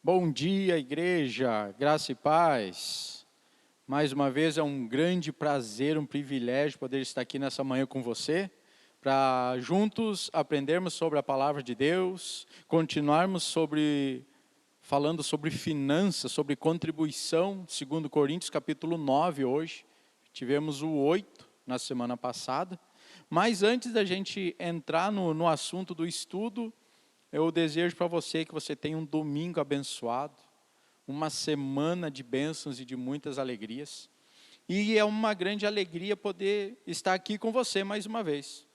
Bom dia, igreja, graça e paz. Mais uma vez é um grande prazer, um privilégio poder estar aqui nessa manhã com você, para juntos aprendermos sobre a palavra de Deus, continuarmos falando sobre finanças, sobre contribuição, segundo Coríntios capítulo 9 hoje. Tivemos o 8 na semana passada. Mas antes da gente entrar no assunto do estudo, eu desejo para você que você tenha um domingo abençoado, uma semana de bênçãos e de muitas alegrias. E é uma grande alegria poder estar aqui com você mais uma vez.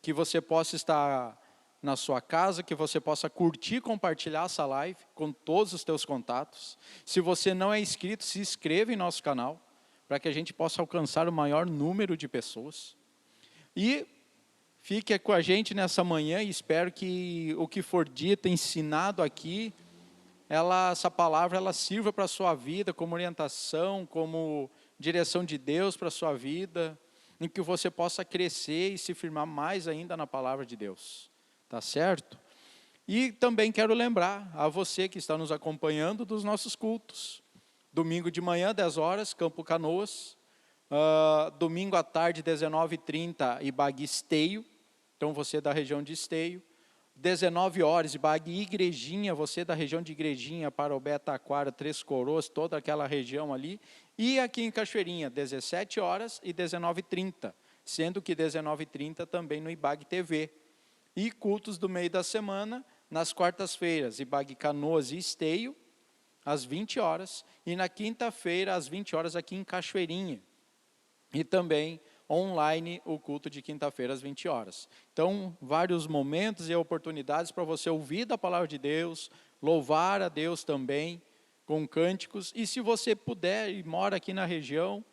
Que você possa estar na sua casa, que você possa curtir e compartilhar essa live com todos os teus contatos. Se você não é inscrito, se inscreva em nosso canal, para que a gente possa alcançar o maior número de pessoas. E fique com a gente nessa manhã e espero que o que for dito, ensinado aqui, essa palavra ela sirva para a sua vida como orientação, como direção de Deus para a sua vida, em que você possa crescer e se firmar mais ainda na palavra de Deus. Tá certo? E também quero lembrar a você que está nos acompanhando dos nossos cultos. Domingo de manhã, 10 horas, Campo Canoas. Domingo à tarde, 19h30, Ibague Esteio. Então você da região de Esteio, 19 horas, Ibague Igrejinha, você da região de Igrejinha, Parobé, Taquara, Três Coroas, toda aquela região ali. E aqui em Cachoeirinha, 17 horas e 19h30, sendo que 19h30 também no Ibague TV. E cultos do meio da semana, nas quartas-feiras, Ibague Canoas e Esteio, às 20 horas. E na quinta-feira, às 20 horas, aqui em Cachoeirinha. E também online o culto de quinta-feira às 20 horas. Então, vários momentos e oportunidades para você ouvir da palavra de Deus, louvar a Deus também com cânticos. E se você puder e mora aqui na região,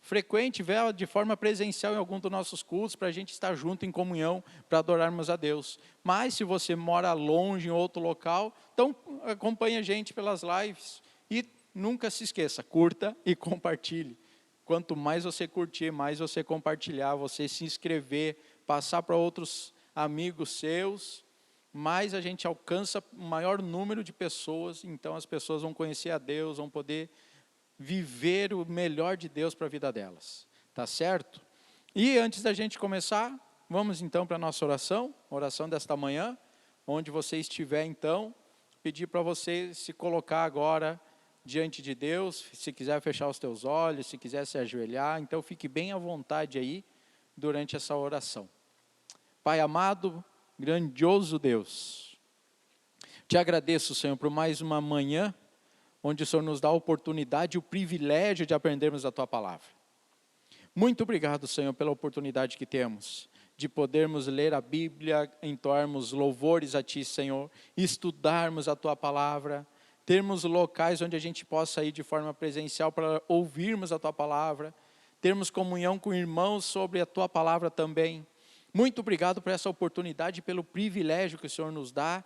frequente, vá de forma presencial em algum dos nossos cultos para a gente estar junto em comunhão para adorarmos a Deus. Mas se você mora longe em outro local, então acompanhe a gente pelas lives e nunca se esqueça, curta e compartilhe. Quanto mais você curtir, mais você compartilhar, você se inscrever, passar para outros amigos seus, mais a gente alcança o maior número de pessoas, então as pessoas vão conhecer a Deus, vão poder viver o melhor de Deus para a vida delas. Tá certo? E antes da gente começar, vamos então para a nossa oração desta manhã, onde você estiver então, pedir para você se colocar agora diante de Deus, se quiser fechar os teus olhos, se quiser se ajoelhar, então fique bem à vontade aí durante essa oração. Pai amado, grandioso Deus, te agradeço, Senhor, por mais uma manhã, onde o Senhor nos dá a oportunidade e o privilégio de aprendermos a Tua palavra. Muito obrigado, Senhor, pela oportunidade que temos de podermos ler a Bíblia, entoarmos louvores a Ti, Senhor, estudarmos a Tua palavra, termos locais onde a gente possa ir de forma presencial para ouvirmos a Tua palavra, termos comunhão com irmãos sobre a Tua palavra também. Muito obrigado por essa oportunidade e pelo privilégio que o Senhor nos dá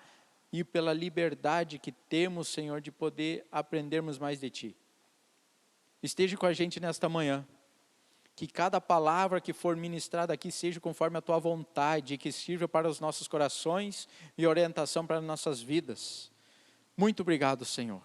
e pela liberdade que temos, Senhor, de poder aprendermos mais de Ti. Esteja com a gente nesta manhã, que cada palavra que for ministrada aqui seja conforme a Tua vontade, que sirva para os nossos corações e orientação para as nossas vidas. Muito obrigado, Senhor,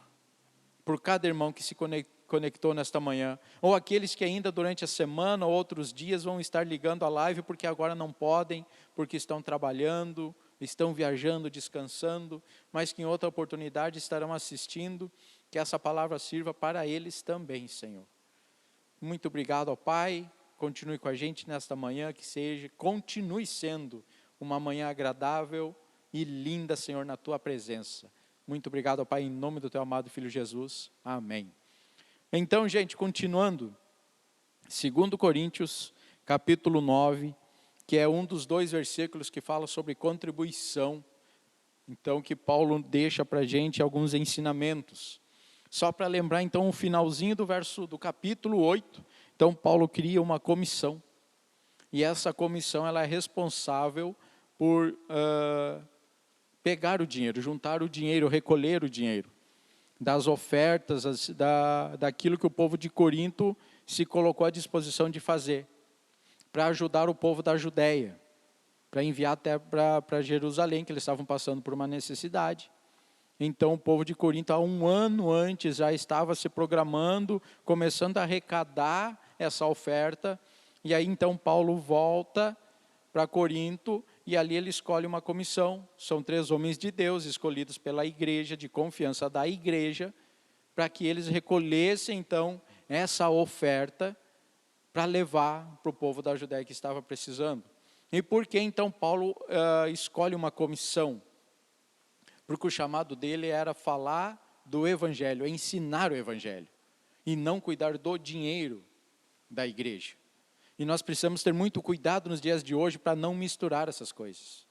por cada irmão que se conectou nesta manhã, ou aqueles que ainda durante a semana ou outros dias vão estar ligando a live porque agora não podem, porque estão trabalhando, estão viajando, descansando, mas que em outra oportunidade estarão assistindo, que essa palavra sirva para eles também, Senhor. Muito obrigado ao Pai, continue com a gente nesta manhã, continue sendo uma manhã agradável e linda, Senhor, na Tua presença. Muito obrigado, ó Pai, em nome do Teu amado Filho Jesus. Amém. Então, gente, continuando, 2 Coríntios, capítulo 9, que é um dos 2 versículos que fala sobre contribuição. Então, que Paulo deixa para a gente alguns ensinamentos. Só para lembrar, então, o finalzinho do capítulo 8, então, Paulo cria uma comissão. E essa comissão, ela é responsável por pegar o dinheiro, juntar o dinheiro, recolher o dinheiro, das ofertas, daquilo que o povo de Corinto se colocou à disposição de fazer, para ajudar o povo da Judéia, para enviar até para Jerusalém, que eles estavam passando por uma necessidade. Então o povo de Corinto, há um ano antes, já estava se programando, começando a arrecadar essa oferta. E aí então Paulo volta para Corinto e ali ele escolhe uma comissão. São 3 homens de Deus escolhidos pela igreja, de confiança da igreja, para que eles recolhessem então essa oferta para levar para o povo da Judéia que estava precisando. E por que então Paulo escolhe uma comissão? Porque o chamado dele era falar do evangelho, ensinar o evangelho, e não cuidar do dinheiro da igreja. E nós precisamos ter muito cuidado nos dias de hoje para não misturar essas coisas.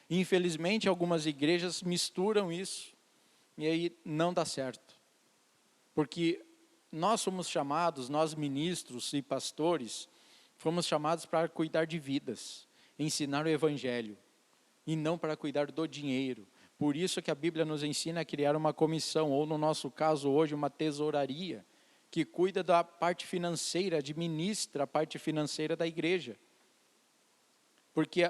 Infelizmente, algumas igrejas misturam isso, e aí não dá certo. Porque nós somos chamados, nós ministros e pastores, fomos chamados para cuidar de vidas, ensinar o evangelho, e não para cuidar do dinheiro. Por isso que a Bíblia nos ensina a criar uma comissão, ou no nosso caso hoje, uma tesouraria, que cuida da parte financeira, administra a parte financeira da igreja. Porque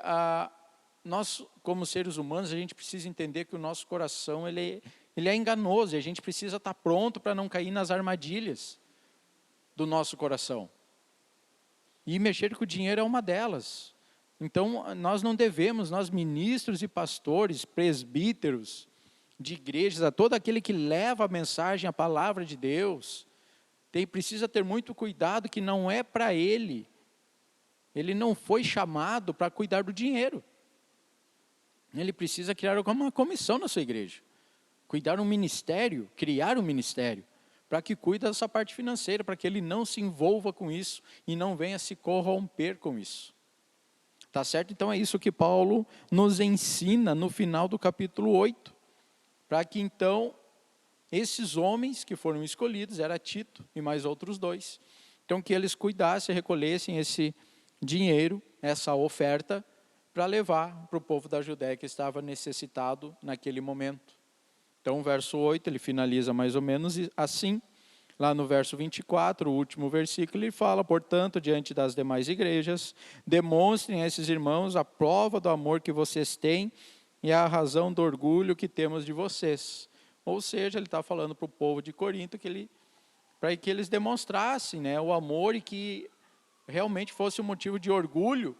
nós, como seres humanos, a gente precisa entender que o nosso coração ele é enganoso, e a gente precisa estar pronto para não cair nas armadilhas do nosso coração. E mexer com o dinheiro é uma delas. Então, nós não devemos, nós ministros e pastores, presbíteros de igrejas, a todo aquele que leva a mensagem, a palavra de Deus, precisa ter muito cuidado que não é para ele. Ele não foi chamado para cuidar do dinheiro. Ele precisa criar uma comissão na sua igreja. Cuidar um ministério, criar um ministério, para que cuide dessa parte financeira, para que ele não se envolva com isso e não venha se corromper com isso. Tá certo? Então é isso que Paulo nos ensina no final do capítulo 8. Para que então, esses homens que foram escolhidos, era Tito e mais outros 2, então que eles cuidassem, recolhessem esse dinheiro, essa oferta, para levar para o povo da Judéia que estava necessitado naquele momento. Então o verso 8, ele finaliza mais ou menos assim. Lá no verso 24, o último versículo, ele fala: portanto, diante das demais igrejas, demonstrem a esses irmãos a prova do amor que vocês têm e a razão do orgulho que temos de vocês. Ou seja, ele está falando para o povo de Corinto para que eles demonstrassem, né, o amor e que realmente fosse um motivo de orgulho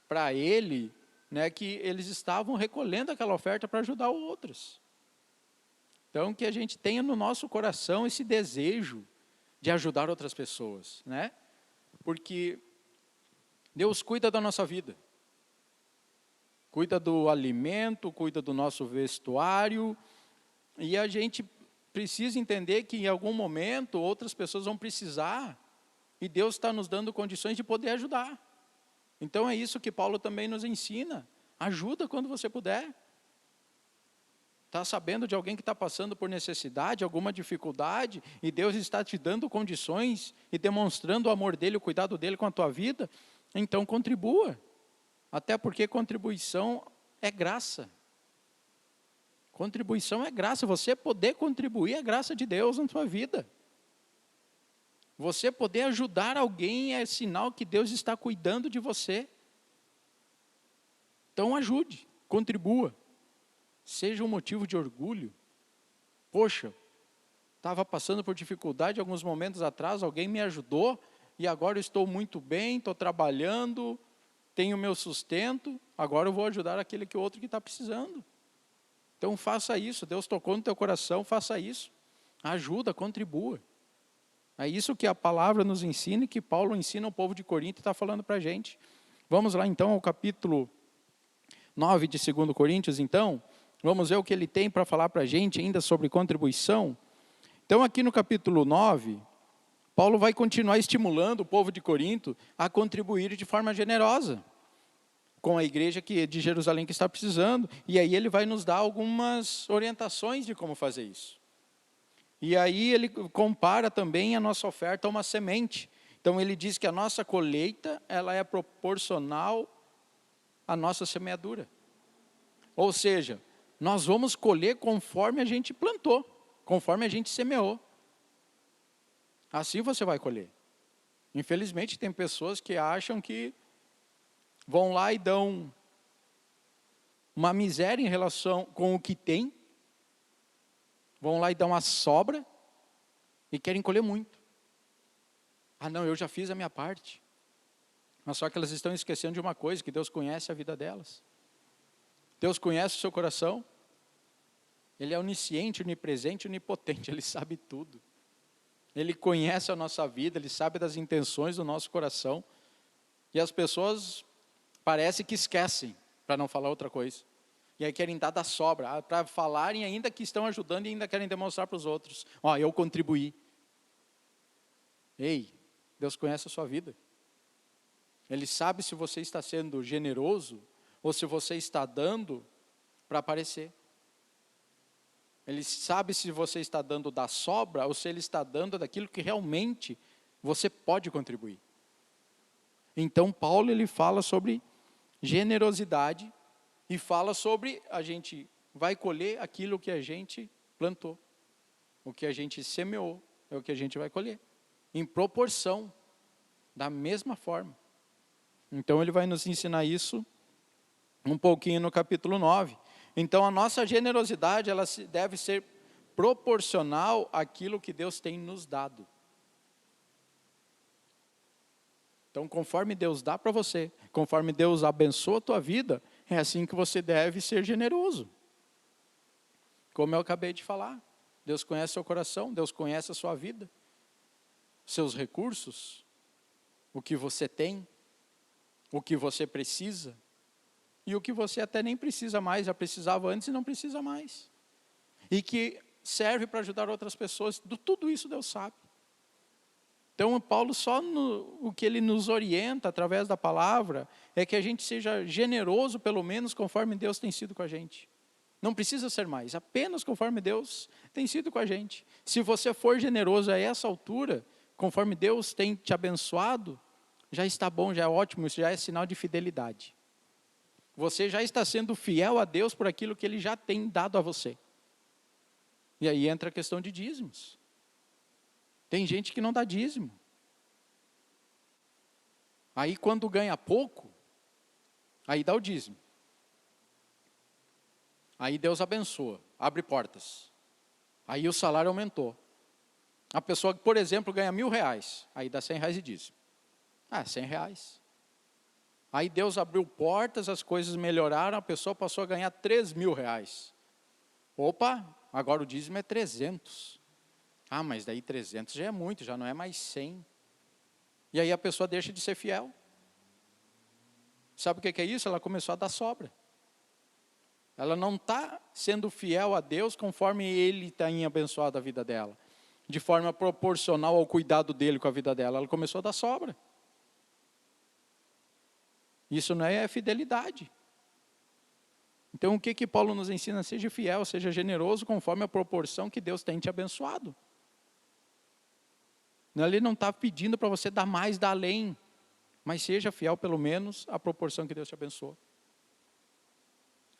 para ele, né, que eles estavam recolhendo aquela oferta para ajudar outros. Então, que a gente tenha no nosso coração esse desejo de ajudar outras pessoas, né? Porque Deus cuida da nossa vida. Cuida do alimento, cuida do nosso vestuário. E a gente precisa entender que em algum momento outras pessoas vão precisar. E Deus está nos dando condições de poder ajudar. Então é isso que Paulo também nos ensina. Ajuda quando você puder. Está sabendo de alguém que está passando por necessidade, alguma dificuldade, e Deus está te dando condições e demonstrando o amor dele, o cuidado dele com a tua vida, então contribua. Até porque contribuição é graça. Contribuição é graça. Você poder contribuir é graça de Deus na tua vida. Você poder ajudar alguém é sinal que Deus está cuidando de você. Então ajude, contribua. Seja um motivo de orgulho. Poxa, estava passando por dificuldade alguns momentos atrás, alguém me ajudou e agora eu estou muito bem, estou trabalhando, tenho meu sustento, agora eu vou ajudar aquele que o outro que está precisando. Então faça isso, Deus tocou no teu coração, faça isso. Ajuda, contribua. É isso que a palavra nos ensina e que Paulo ensina ao povo de Corinto e está falando para a gente. Vamos lá então ao capítulo 9 de 2 Coríntios então. Vamos ver o que ele tem para falar para a gente ainda sobre contribuição. Então aqui no capítulo 9, Paulo vai continuar estimulando o povo de Corinto a contribuir de forma generosa com a igreja de Jerusalém que está precisando. E aí ele vai nos dar algumas orientações de como fazer isso. E aí ele compara também a nossa oferta a uma semente. Então ele diz que a nossa colheita ela é proporcional à nossa semeadura. Ou seja, nós vamos colher conforme a gente plantou, conforme a gente semeou. Assim você vai colher. Infelizmente tem pessoas que acham que vão lá e dão uma miséria em relação com o que tem, vão lá e dão uma sobra e querem colher muito. Ah, não, eu já fiz a minha parte. Mas só que elas estão esquecendo de uma coisa, que Deus conhece a vida delas. Deus conhece o seu coração. Ele é onisciente, onipresente, onipotente, Ele sabe tudo. Ele conhece a nossa vida, Ele sabe das intenções do nosso coração. E as pessoas parece que esquecem, para não falar outra coisa. E aí querem dar da sobra, para falarem ainda que estão ajudando e ainda querem demonstrar para os outros. Ó, eu contribuí. Ei, Deus conhece a sua vida. Ele sabe se você está sendo generoso ou se você está dando para aparecer. Ele sabe se você está dando da sobra ou se ele está dando daquilo que realmente você pode contribuir. Então Paulo ele fala sobre generosidade e fala sobre a gente vai colher aquilo que a gente plantou. O que a gente semeou é o que a gente vai colher. Em proporção, da mesma forma. Então ele vai nos ensinar isso um pouquinho no capítulo 9. Então a nossa generosidade ela deve ser proporcional àquilo que Deus tem nos dado. Então conforme Deus dá para você, conforme Deus abençoa a tua vida, é assim que você deve ser generoso. Como eu acabei de falar, Deus conhece o seu coração, Deus conhece a sua vida, seus recursos, o que você tem, o que você precisa, e o que você até nem precisa mais, já precisava antes e não precisa mais. E que serve para ajudar outras pessoas, tudo isso Deus sabe. Então Paulo o que ele nos orienta através da palavra, é que a gente seja generoso pelo menos conforme Deus tem sido com a gente. Não precisa ser mais, apenas conforme Deus tem sido com a gente. Se você for generoso a essa altura, conforme Deus tem te abençoado, já está bom, já é ótimo, isso já é sinal de fidelidade. Você já está sendo fiel a Deus por aquilo que Ele já tem dado a você. E aí entra a questão de dízimos. Tem gente que não dá dízimo. Aí quando ganha pouco, aí dá o dízimo. Aí Deus abençoa, abre portas. Aí o salário aumentou. A pessoa que, por exemplo, ganha R$1.000, aí dá R$100 de dízimo. Ah, R$100. Aí Deus abriu portas, as coisas melhoraram, a pessoa passou a ganhar R$3.000. Opa, agora o dízimo é 300. Ah, mas daí 300 já é muito, já não é mais 100. E aí a pessoa deixa de ser fiel. Sabe o que é isso? Ela começou a dar sobra. Ela não está sendo fiel a Deus conforme Ele tem abençoado a vida dela. De forma proporcional ao cuidado dEle com a vida dela. Ela começou a dar sobra. Isso não é fidelidade. Então o que Paulo nos ensina? Seja fiel, seja generoso conforme a proporção que Deus tem te abençoado. Ele não está pedindo para você dar mais, dar além. Mas seja fiel pelo menos à proporção que Deus te abençoou.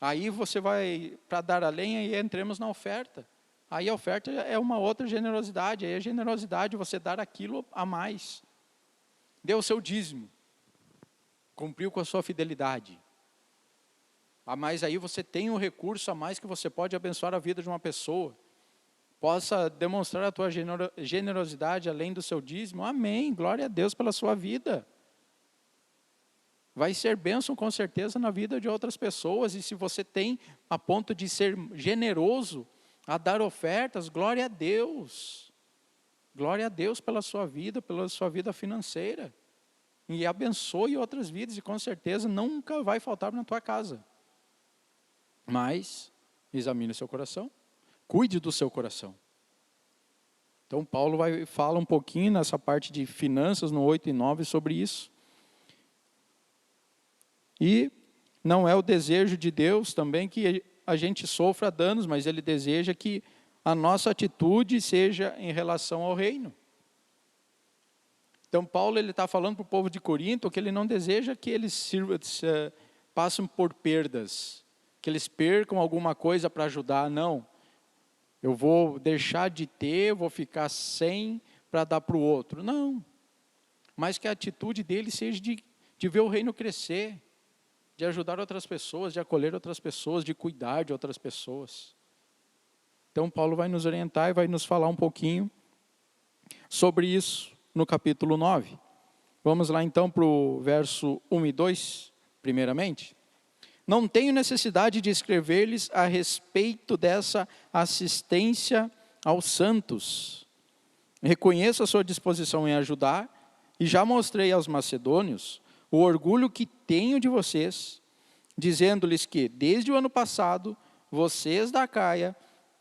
Aí você vai, para dar além, aí entremos na oferta. Aí a oferta é uma outra generosidade. Aí a generosidade, você dar aquilo a mais. Deu o seu dízimo. Cumpriu com a sua fidelidade. A mais aí você tem um recurso a mais que você pode abençoar a vida de uma pessoa. Possa demonstrar a tua generosidade além do seu dízimo. Amém, glória a Deus pela sua vida. Vai ser bênção com certeza na vida de outras pessoas. E se você tem a ponto de ser generoso, a dar ofertas, glória a Deus. Glória a Deus pela sua vida financeira. E abençoe outras vidas e com certeza nunca vai faltar na tua casa. Mas, examine o seu coração. Cuide do seu coração. Então Paulo fala um pouquinho nessa parte de finanças, no 8 e 9, sobre isso. E não é o desejo de Deus também que a gente sofra danos, mas Ele deseja que a nossa atitude seja em relação ao reino. Então Paulo está falando para o povo de Corinto que ele não deseja que eles passem por perdas, que eles percam alguma coisa para ajudar, não. Eu vou deixar de ter, vou ficar sem para dar para o outro. Não. Mas que a atitude dele seja de ver o reino crescer, de ajudar outras pessoas, de acolher outras pessoas, de cuidar de outras pessoas. Então, Paulo vai nos orientar e vai nos falar um pouquinho sobre isso no capítulo 9. Vamos lá então para o verso 1 e 2, primeiramente. Não tenho necessidade de escrever-lhes a respeito dessa assistência aos santos. Reconheço a sua disposição em ajudar e já mostrei aos macedônios o orgulho que tenho de vocês, dizendo-lhes que, desde o ano passado, vocês da Acaia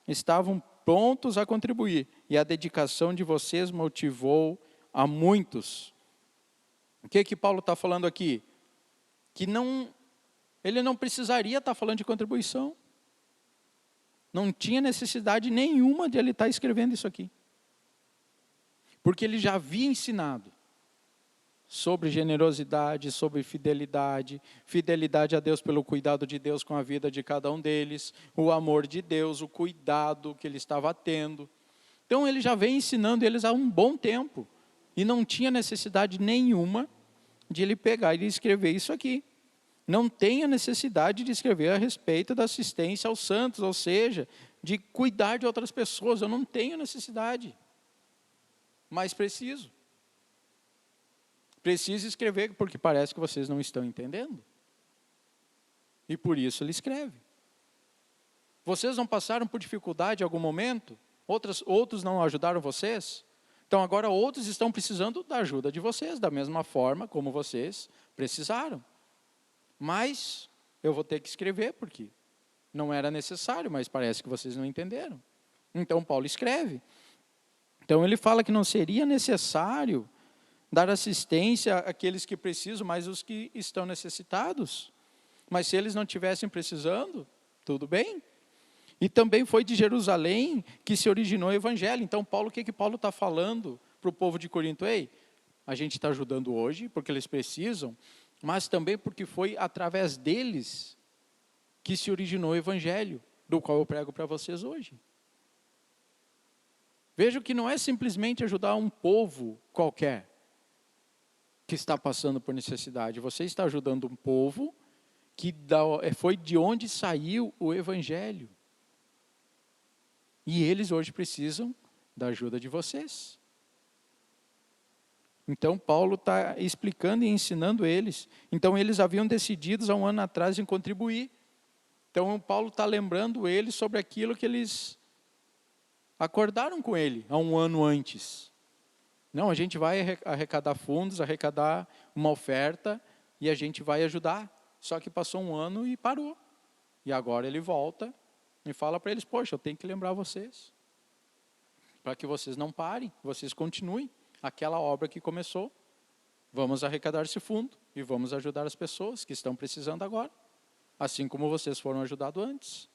estavam prontos a contribuir, e a dedicação de vocês motivou a muitos. O que Paulo está falando aqui? Que ele não precisaria estar falando de contribuição. Não tinha necessidade nenhuma de ele estar escrevendo isso aqui. Porque ele já havia ensinado sobre generosidade, sobre fidelidade, fidelidade a Deus pelo cuidado de Deus com a vida de cada um deles, o amor de Deus, o cuidado que ele estava tendo. Então ele já vem ensinando eles há um bom tempo, e não tinha necessidade nenhuma de ele pegar e escrever isso aqui. Não tem a necessidade de escrever a respeito da assistência aos santos, ou seja, de cuidar de outras pessoas. Eu não tenho necessidade, mas preciso. Preciso escrever porque parece que vocês não estão entendendo. E por isso ele escreve. Vocês não passaram por dificuldade em algum momento? Outros não ajudaram vocês? Então agora outros estão precisando da ajuda de vocês, da mesma forma como vocês precisaram. Mas eu vou ter que escrever porque não era necessário, mas parece que vocês não entenderam. Então Paulo escreve. Então ele fala que não seria necessário dar assistência àqueles que precisam, mas os que estão necessitados. Mas se eles não estivessem precisando, tudo bem. E também foi de Jerusalém que se originou o evangelho. Então Paulo, o que Paulo está falando para o povo de Corinto? Ei, a gente está ajudando hoje porque eles precisam, mas também porque foi através deles que se originou o evangelho, do qual eu prego para vocês hoje. Veja que não é simplesmente ajudar um povo qualquer que está passando por necessidade. Você está ajudando um povo que foi de onde saiu o evangelho. E eles hoje precisam da ajuda de vocês. Então Paulo está explicando e ensinando eles. Então eles haviam decidido há um ano atrás em contribuir. Então Paulo está lembrando eles sobre aquilo que eles acordaram com ele há um ano antes. Não, a gente vai arrecadar fundos, arrecadar uma oferta e a gente vai ajudar. Só que passou um ano e parou. E agora ele volta e fala para eles, poxa, eu tenho que lembrar vocês. Para que vocês não parem, vocês continuem aquela obra que começou. Vamos arrecadar esse fundo e vamos ajudar as pessoas que estão precisando agora. Assim como vocês foram ajudados antes.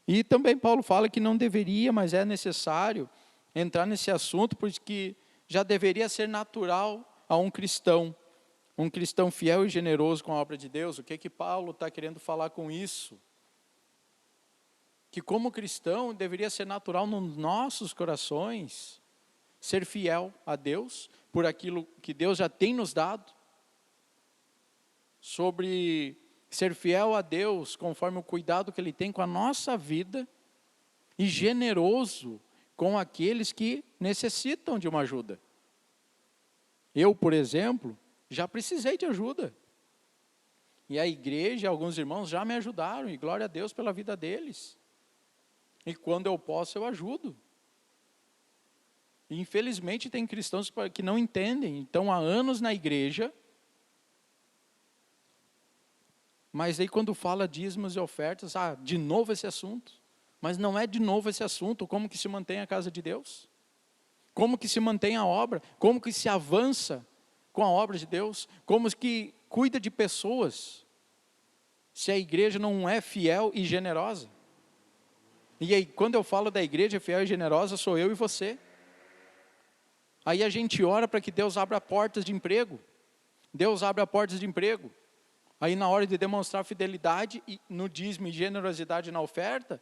E também Paulo fala que não deveria, mas é necessário entrar nesse assunto, porque já deveria ser natural a um cristão fiel e generoso com a obra de Deus. O que Paulo está querendo falar com isso? Que como cristão deveria ser natural nos nossos corações, ser fiel a Deus, por aquilo que Deus já tem nos dado, sobre ser fiel a Deus, conforme o cuidado que Ele tem com a nossa vida, e generoso com aqueles que necessitam de uma ajuda. Eu, por exemplo, já precisei de ajuda. E a igreja, alguns irmãos já me ajudaram, e glória a Deus pela vida deles. E quando eu posso, eu ajudo. E infelizmente tem cristãos que não entendem, estão há anos na igreja, mas aí quando fala dízimos e ofertas, de novo esse assunto. Mas não é de novo esse assunto, como que se mantém a casa de Deus? Como que se mantém a obra? Como que se avança com a obra de Deus? Como que cuida de pessoas, se a igreja não é fiel e generosa? E aí, quando eu falo da igreja fiel e generosa, sou eu e você. Aí a gente ora para que Deus abra portas de emprego. Deus abre portas de emprego. Aí na hora de demonstrar fidelidade no dízimo e generosidade na oferta,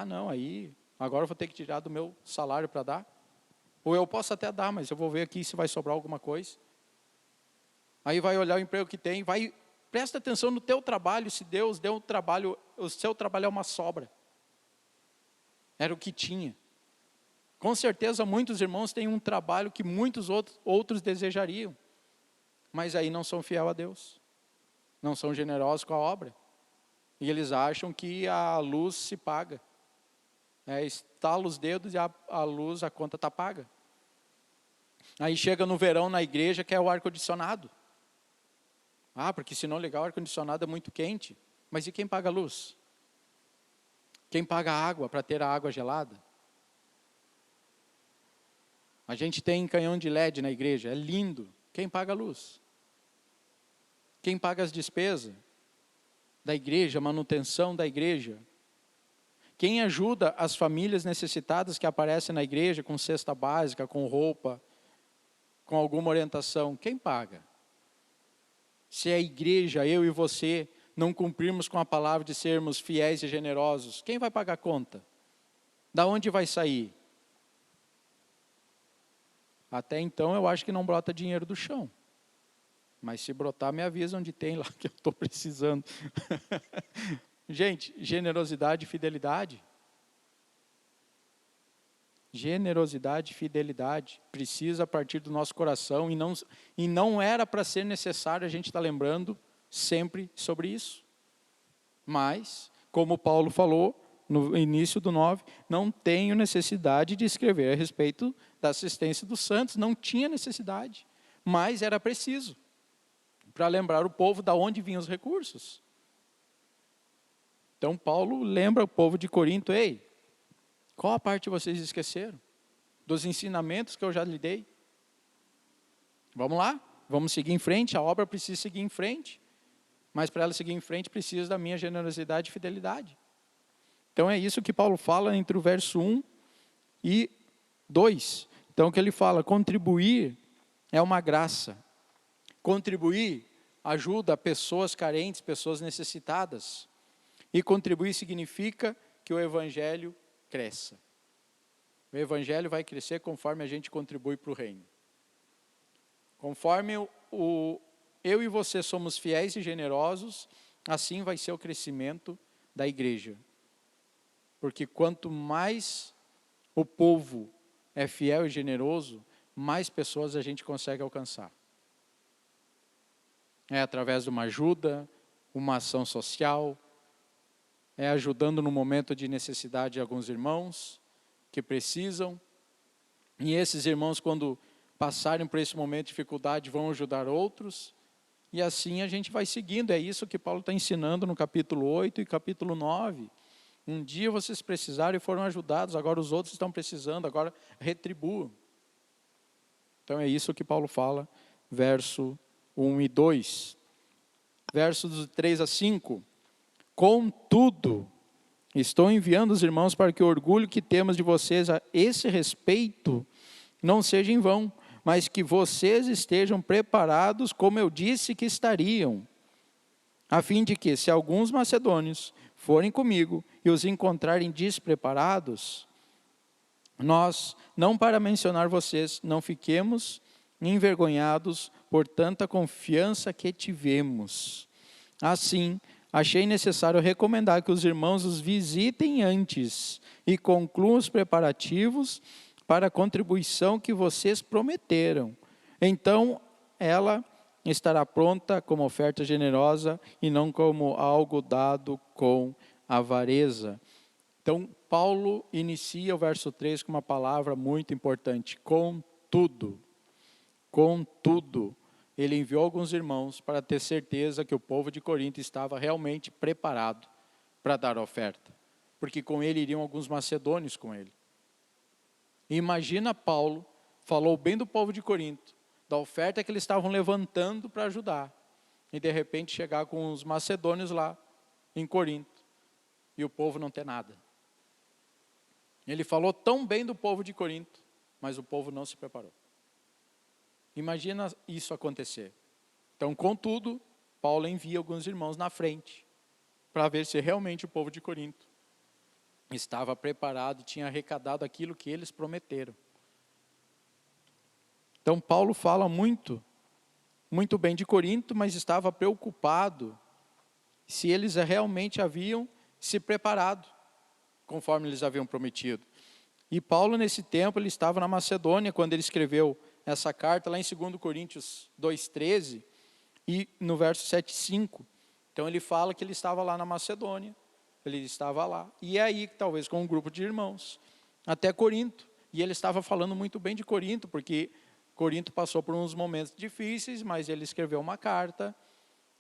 não, aí agora eu vou ter que tirar do meu salário para dar. Ou eu posso até dar, mas eu vou ver aqui se vai sobrar alguma coisa. Aí vai olhar o emprego que tem, presta atenção no teu trabalho, se Deus deu um trabalho, o seu trabalho é uma sobra. era o que tinha. Com certeza muitos irmãos têm um trabalho que muitos outros desejariam, mas aí não são fiel a Deus, não são generosos com a obra, e eles acham que a luz se paga. Estala os dedos e a luz, a conta está paga. Aí chega no verão na igreja, que é o ar-condicionado. Porque se não ligar o ar-condicionado é muito quente. Mas e quem paga a luz? Quem paga a água para ter a água gelada? A gente tem canhão de LED na igreja, é lindo. Quem paga a luz? Quem paga as despesas da igreja, manutenção da igreja? Quem ajuda as famílias necessitadas que aparecem na igreja com cesta básica, com roupa, com alguma orientação? Quem paga? Se a igreja, eu e você, não cumprirmos com a palavra de sermos fiéis e generosos, quem vai pagar a conta? Da onde vai sair? Até então eu acho que não brota dinheiro do chão. Mas se brotar, me avisa onde tem lá, que eu estou precisando. Gente, generosidade e fidelidade. Generosidade e fidelidade precisa partir do nosso coração e não era para ser necessário a gente estar lembrando sempre sobre isso. Mas, como Paulo falou no início do 9, não tenho necessidade de escrever a respeito da assistência dos santos, não tinha necessidade, mas era preciso, para lembrar o povo de onde vinham os recursos. Então Paulo lembra o povo de Corinto: ei, qual a parte vocês esqueceram? Dos ensinamentos que eu já lhe dei? Vamos lá, vamos seguir em frente, a obra precisa seguir em frente, mas para ela seguir em frente precisa da minha generosidade e fidelidade. Então é isso que Paulo fala entre o verso 1 e 2. Então que ele fala, contribuir é uma graça. Contribuir ajuda pessoas carentes, pessoas necessitadas. E contribuir significa que o evangelho cresça. O evangelho vai crescer conforme a gente contribui para o reino. Conforme eu e você somos fiéis e generosos, assim vai ser o crescimento da igreja. Porque quanto mais o povo é fiel e generoso, mais pessoas a gente consegue alcançar. É através de uma ajuda, uma ação social, é ajudando no momento de necessidade de alguns irmãos que precisam. E esses irmãos, quando passarem por esse momento de dificuldade, vão ajudar outros. E assim a gente vai seguindo. É isso que Paulo está ensinando no capítulo 8 e capítulo 9. Um dia vocês precisaram e foram ajudados, agora os outros estão precisando, agora retribuam. Então é isso que Paulo fala, verso 1 e 2. Versos 3 a 5. Contudo, estou enviando os irmãos para que o orgulho que temos de vocês a esse respeito não seja em vão, mas que vocês estejam preparados como eu disse que estariam, a fim de que, se alguns macedônios forem comigo e os encontrarem despreparados, nós, não para mencionar vocês, não fiquemos envergonhados por tanta confiança que tivemos. Assim, achei necessário recomendar que os irmãos os visitem antes e concluam os preparativos para a contribuição que vocês prometeram. Então, ela estará pronta como oferta generosa e não como algo dado com avareza. Então, Paulo inicia o verso 3 com uma palavra muito importante, contudo. Contudo, ele enviou alguns irmãos para ter certeza que o povo de Corinto estava realmente preparado para dar a oferta, porque com ele iriam alguns macedônios com ele. E imagina Paulo, falou bem do povo de Corinto, da oferta que eles estavam levantando para ajudar, e de repente chegar com os macedônios lá em Corinto, e o povo não ter nada. Ele falou tão bem do povo de Corinto, mas o povo não se preparou. Imagina isso acontecer. Então, contudo, Paulo envia alguns irmãos na frente, para ver se realmente o povo de Corinto estava preparado e tinha arrecadado aquilo que eles prometeram. Então, Paulo fala muito bem de Corinto, mas estava preocupado se eles realmente haviam se preparado conforme eles haviam prometido. E Paulo, nesse tempo, ele estava na Macedônia, quando ele escreveu essa carta, lá em 2 Coríntios 2,13, e no verso 7,5. Então, ele fala que ele estava lá na Macedônia, ele estava lá, e aí, talvez com um grupo de irmãos, até Corinto. E ele estava falando muito bem de Corinto, porque Corinto passou por uns momentos difíceis, mas ele escreveu uma carta,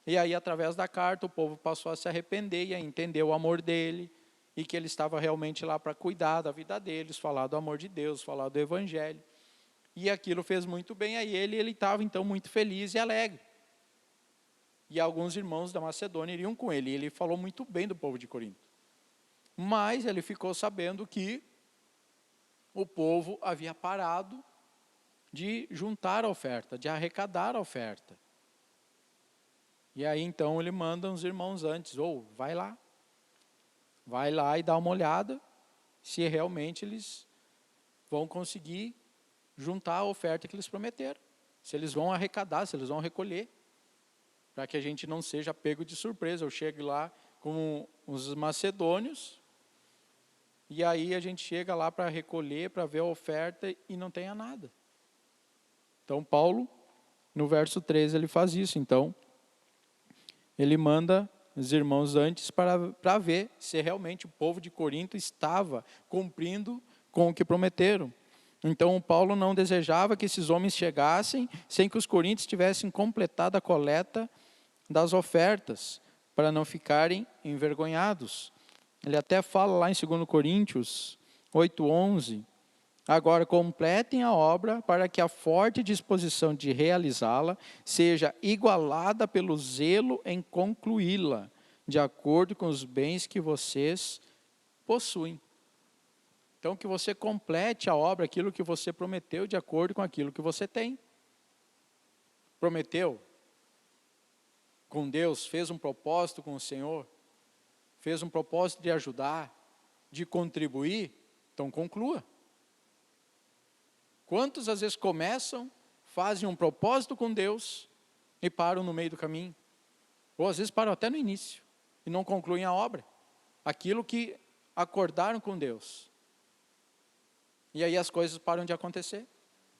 e aí, através da carta, o povo passou a se arrepender e a entender o amor dele, e que ele estava realmente lá para cuidar da vida deles, falar do amor de Deus, falar do Evangelho. E aquilo fez muito bem a ele, e ele estava então muito feliz e alegre. E alguns irmãos da Macedônia iriam com ele, e ele falou muito bem do povo de Corinto. Mas ele ficou sabendo que o povo havia parado de juntar a oferta, de arrecadar a oferta. E aí então ele manda uns irmãos antes, vai lá e dá uma olhada, se realmente eles vão conseguir juntar a oferta que eles prometeram. Se eles vão arrecadar, se eles vão recolher. Para que a gente não seja pego de surpresa. Eu chego lá com os macedônios, e aí a gente chega lá para recolher, para ver a oferta e não tenha nada. Então Paulo, no verso 13, ele faz isso. Então, ele manda os irmãos antes para ver se realmente o povo de Corinto estava cumprindo com o que prometeram. Então, Paulo não desejava que esses homens chegassem sem que os coríntios tivessem completado a coleta das ofertas, para não ficarem envergonhados. Ele até fala lá em 2 Coríntios 8:11, agora completem a obra para que a forte disposição de realizá-la seja igualada pelo zelo em concluí-la, de acordo com os bens que vocês possuem. Então, que você complete a obra, aquilo que você prometeu, de acordo com aquilo que você tem. Prometeu com Deus, fez um propósito com o Senhor, fez um propósito de ajudar, de contribuir, então conclua. Quantos às vezes começam, fazem um propósito com Deus e param no meio do caminho? Ou às vezes param até no início e não concluem a obra, aquilo que acordaram com Deus. E aí as coisas param de acontecer,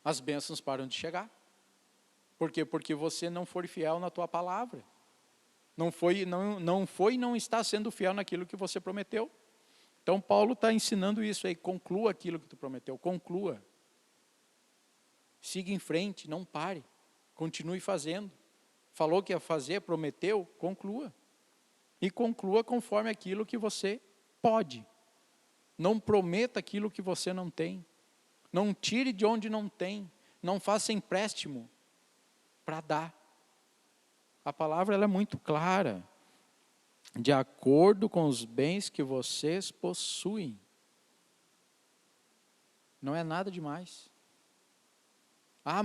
as bênçãos param de chegar. Por quê? Porque você não foi fiel na tua palavra. Não está sendo fiel naquilo que você prometeu. Então Paulo está ensinando isso aí, conclua aquilo que tu prometeu, conclua. Siga em frente, não pare, continue fazendo. Falou que ia fazer, prometeu, conclua. E conclua conforme aquilo que você pode. Não prometa aquilo que você não tem. Não tire de onde não tem. Não faça empréstimo para dar. A palavra ela é muito clara. De acordo com os bens que vocês possuem. Não é nada demais.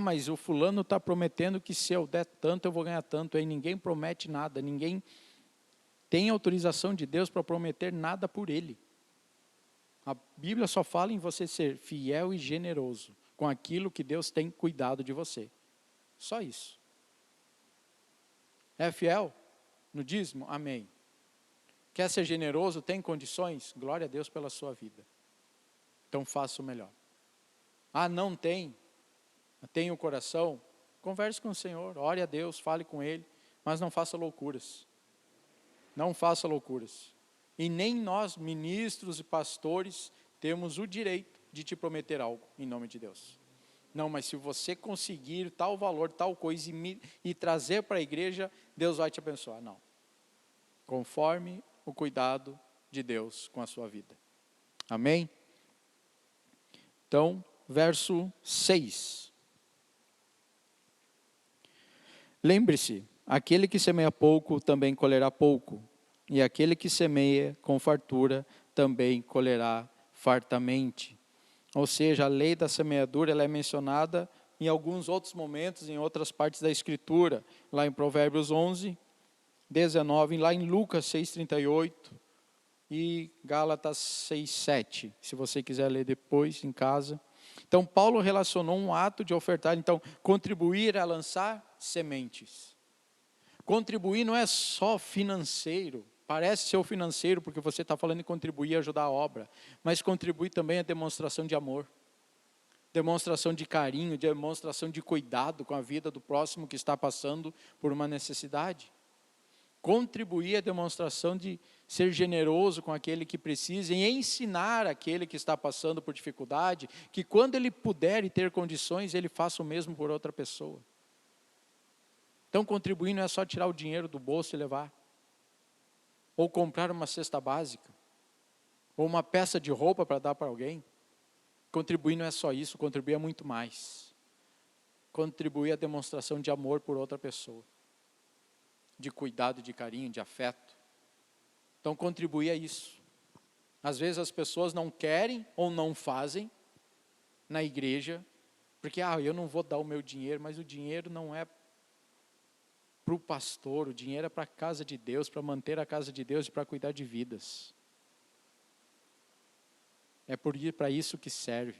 Mas o fulano está prometendo que se eu der tanto, eu vou ganhar tanto. Aí ninguém promete nada. Ninguém tem autorização de Deus para prometer nada por ele. A Bíblia só fala em você ser fiel e generoso com aquilo que Deus tem cuidado de você. Só isso. É fiel no dízimo? Amém. Quer ser generoso? Tem condições? Glória a Deus pela sua vida. Então faça o melhor. Não tem? Tem o coração? Converse com o Senhor, ore a Deus, fale com Ele, mas não faça loucuras. Não faça loucuras. E nem nós, ministros e pastores, temos o direito de te prometer algo, em nome de Deus. Não, mas se você conseguir tal valor, tal coisa e trazer para a igreja, Deus vai te abençoar. Não. Conforme o cuidado de Deus com a sua vida. Amém? Então, verso 6. Lembre-se, aquele que semeia pouco também colherá pouco, e aquele que semeia com fartura também colherá fartamente. Ou seja, a lei da semeadura ela é mencionada em alguns outros momentos, em outras partes da Escritura, lá em Provérbios 11, 19, lá em Lucas 6,38 e Gálatas 6,7, se você quiser ler depois em casa. Então, Paulo relacionou um ato de ofertar, então, contribuir a lançar sementes. Contribuir não é só financeiro, Parece ser o financeiro, porque você está falando em contribuir e ajudar a obra. Mas contribuir também é demonstração de amor. Demonstração de carinho, demonstração de cuidado com a vida do próximo que está passando por uma necessidade. Contribuir é demonstração de ser generoso com aquele que precisa e ensinar aquele que está passando por dificuldade, que quando ele puder e ter condições, ele faça o mesmo por outra pessoa. Então contribuir não é só tirar o dinheiro do bolso e levar, ou comprar uma cesta básica, ou uma peça de roupa para dar para alguém. Contribuir não é só isso, contribuir é muito mais. Contribuir é a demonstração de amor por outra pessoa, de cuidado, de carinho, de afeto. Então contribuir é isso. Às vezes as pessoas não querem ou não fazem na igreja, porque eu não vou dar o meu dinheiro, mas o dinheiro não é para o pastor, o dinheiro é para a casa de Deus, para manter a casa de Deus e para cuidar de vidas. É para isso que serve.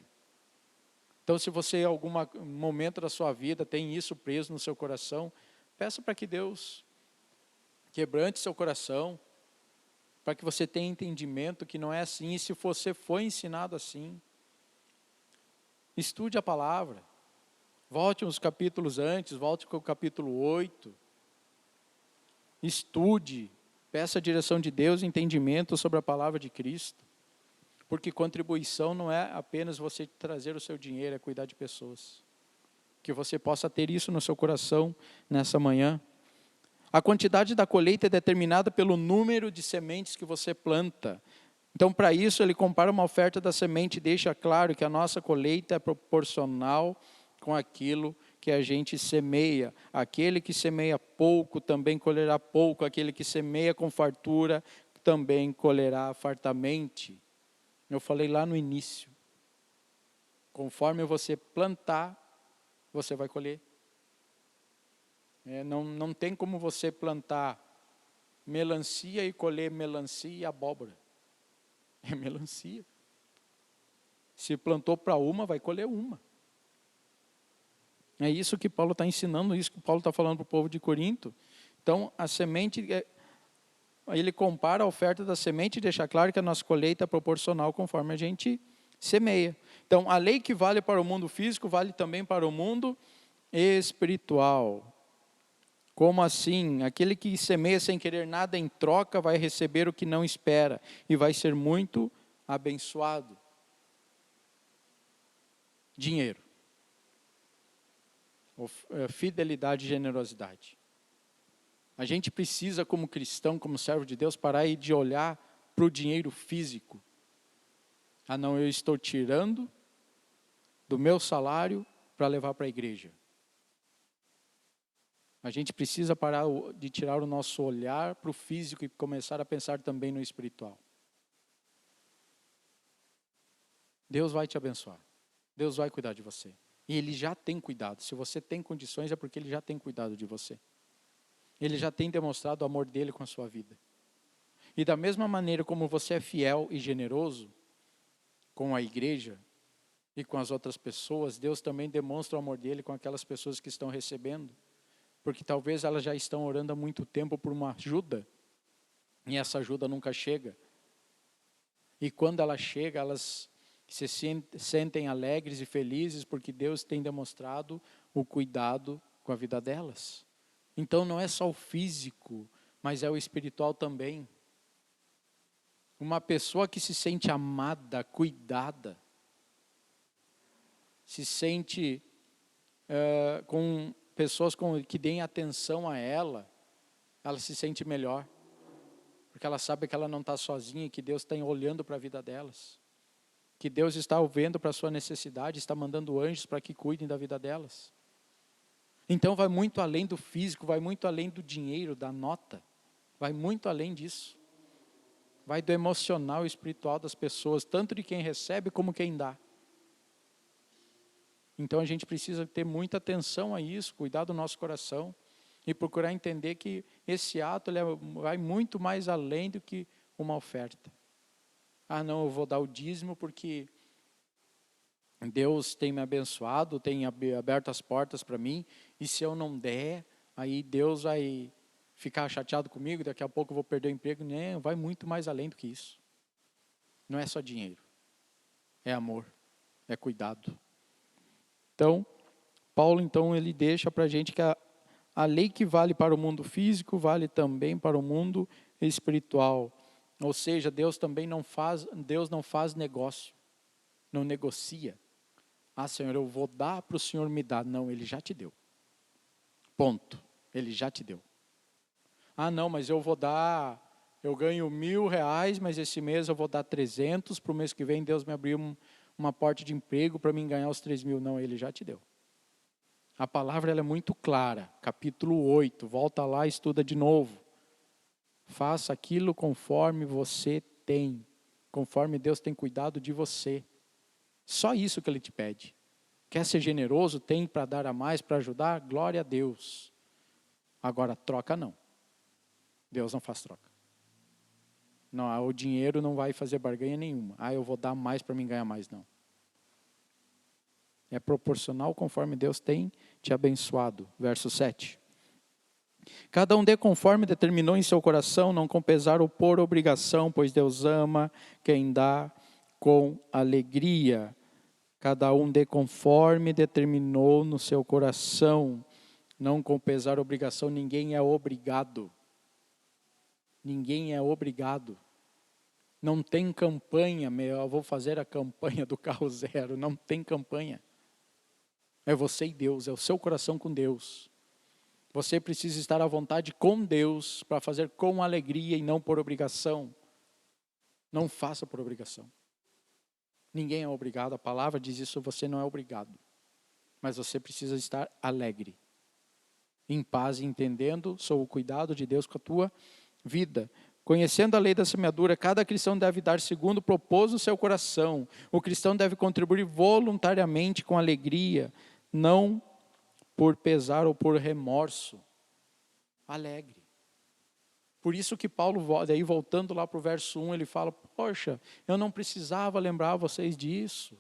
Então, se você em algum momento da sua vida tem isso preso no seu coração, peça para que Deus quebrante seu coração, para que você tenha entendimento que não é assim, e se você foi ensinado assim, estude a palavra, volte uns capítulos antes, volte com o capítulo 8, estude, peça a direção de Deus, entendimento sobre a palavra de Cristo. Porque contribuição não é apenas você trazer o seu dinheiro, é cuidar de pessoas. Que você possa ter isso no seu coração nessa manhã. A quantidade da colheita é determinada pelo número de sementes que você planta. Então, para isso, ele compara uma oferta da semente e deixa claro que a nossa colheita é proporcional com aquilo que a gente semeia. Aquele que semeia pouco também colherá pouco. Aquele que semeia com fartura também colherá fartamente. Eu falei lá no início, conforme você plantar, você vai colher. Não tem como você plantar melancia e colher melancia e abóbora. É melancia. Se plantou para uma, vai colher uma. É isso que Paulo está ensinando, isso que Paulo está falando para o povo de Corinto. Então, a semente, ele compara a oferta da semente e deixa claro que a nossa colheita é proporcional conforme a gente semeia. Então, a lei que vale para o mundo físico, vale também para o mundo espiritual. Como assim? Aquele que semeia sem querer nada em troca, vai receber o que não espera, e vai ser muito abençoado. Dinheiro. Fidelidade e generosidade. A gente precisa, como cristão, como servo de Deus, parar de olhar para o dinheiro físico. Não, eu estou tirando do meu salário para levar para a igreja. A gente precisa parar de tirar o nosso olhar para o físico e começar a pensar também no espiritual. Deus vai te abençoar. Deus vai cuidar de você. E Ele já tem cuidado. Se você tem condições, é porque Ele já tem cuidado de você. Ele já tem demonstrado o amor dele com a sua vida. E da mesma maneira como você é fiel e generoso com a igreja e com as outras pessoas, Deus também demonstra o amor dele com aquelas pessoas que estão recebendo. Porque talvez elas já estão orando há muito tempo por uma ajuda, e essa ajuda nunca chega. E quando ela chega, elas se sentem alegres e felizes, porque Deus tem demonstrado o cuidado com a vida delas. Então não é só o físico, mas é o espiritual também. Uma pessoa que se sente amada, cuidada, se sente com pessoas que deem atenção a ela se sente melhor. Porque ela sabe que ela não está sozinha e que Deus está olhando para a vida delas. Que Deus está vendo para a sua necessidade, está mandando anjos para que cuidem da vida delas. Então vai muito além do físico, vai muito além do dinheiro, da nota. Vai muito além disso. Vai do emocional e espiritual das pessoas, tanto de quem recebe como quem dá. Então a gente precisa ter muita atenção a isso, cuidar do nosso coração e procurar entender que esse ato vai muito mais além do que uma oferta. Não, eu vou dar o dízimo porque Deus tem me abençoado, tem aberto as portas para mim, e se eu não der, aí Deus vai ficar chateado comigo, daqui a pouco eu vou perder o emprego. Não, vai muito mais além do que isso. Não é só dinheiro. É amor, é cuidado. Então, Paulo, ele deixa para a gente que a lei que vale para o mundo físico, vale também para o mundo espiritual. Ou seja, Deus não faz negócio, não negocia. Ah, Senhor, eu vou dar para o Senhor me dar. Não, Ele já te deu. Ponto. Ele já te deu. Ah, não, mas eu ganho R$1.000, mas esse mês eu vou dar 300, para o mês que vem Deus me abriu uma porta de emprego para mim ganhar os 3.000. Não, Ele já te deu. A palavra ela é muito clara, capítulo 8, volta lá e estuda de novo. Faça aquilo conforme você tem, conforme Deus tem cuidado de você. Só isso que Ele te pede. Quer ser generoso? Tem para dar a mais, para ajudar? Glória a Deus. Agora, troca não. Deus não faz troca. Não, o dinheiro não vai fazer barganha nenhuma. Ah, eu vou dar mais para mim ganhar mais. Não. É proporcional conforme Deus tem te abençoado. Verso 7. Cada um dê conforme determinou em seu coração, não com pesar ou por obrigação, pois Deus ama quem dá com alegria. Cada um dê conforme determinou no seu coração, não com pesar ou obrigação. Ninguém é obrigado. Ninguém é obrigado. Não tem campanha, eu vou fazer a campanha do carro zero. Não tem campanha. É você e Deus, é o seu coração com Deus. Você precisa estar à vontade com Deus para fazer com alegria e não por obrigação. Não faça por obrigação. Ninguém é obrigado, a palavra diz isso, você não é obrigado. Mas você precisa estar alegre, em paz, entendendo sob o cuidado de Deus com a tua vida. Conhecendo a lei da semeadura, cada cristão deve dar segundo propôs no seu coração. O cristão deve contribuir voluntariamente com alegria, não por pesar ou por remorso. Alegre. Por isso que Paulo, daí voltando lá para o verso 1, ele fala, poxa, eu não precisava lembrar vocês disso.